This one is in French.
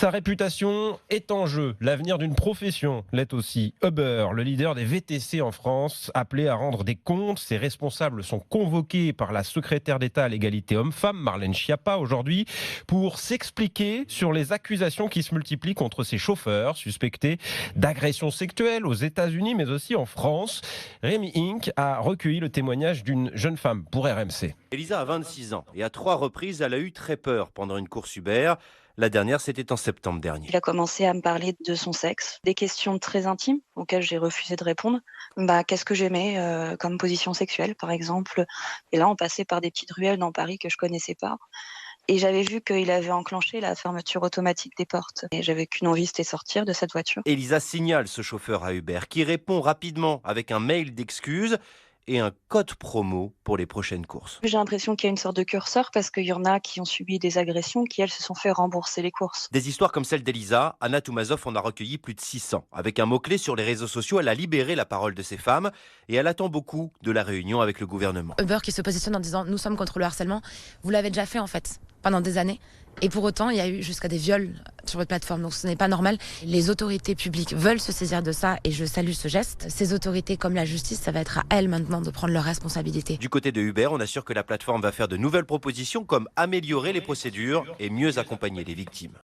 Sa réputation est en jeu. L'avenir d'une profession l'est aussi. Uber, le leader des VTC en France, appelé à rendre des comptes. Ses responsables sont convoqués par la secrétaire d'État à l'égalité homme-femme, Marlène Schiappa, aujourd'hui, pour s'expliquer sur les accusations qui se multiplient contre ses chauffeurs, suspectés d'agressions sexuelles aux États-Unis, mais aussi en France. Rémi Inc. a recueilli le témoignage d'une jeune femme pour RMC. Elisa a 26 ans et à 3 reprises, elle a eu très peur pendant une course Uber. La dernière, c'était en septembre dernier. Il a commencé à me parler de son sexe, des questions très intimes auxquelles j'ai refusé de répondre. Qu'est-ce que j'aimais comme position sexuelle, par exemple. Et là, on passait par des petites ruelles dans Paris que je connaissais pas. Et j'avais vu qu'il avait enclenché la fermeture automatique des portes. Et j'avais qu'une envie, c'était sortir de cette voiture. Elisa signale ce chauffeur à Uber qui répond rapidement avec un mail d'excuses et un code promo pour les prochaines courses. J'ai l'impression qu'il y a une sorte de curseur parce qu'il y en a qui ont subi des agressions qui, elles, se sont fait rembourser les courses. Des histoires comme celle d'Elisa, Anna Toumazov en a recueilli plus de 600. Avec un mot-clé sur les réseaux sociaux, elle a libéré la parole de ces femmes et elle attend beaucoup de la réunion avec le gouvernement. Uber qui se positionne en disant « nous sommes contre le harcèlement », vous l'avez déjà fait en fait, pendant des années. Et pour autant, il y a eu jusqu'à des viols sur votre plateforme, donc ce n'est pas normal. Les autorités publiques veulent se saisir de ça et je salue ce geste. Ces autorités comme la justice, ça va être à elles maintenant de prendre leurs responsabilités. Du côté de Uber, on assure que la plateforme va faire de nouvelles propositions comme améliorer les procédures et mieux accompagner les victimes.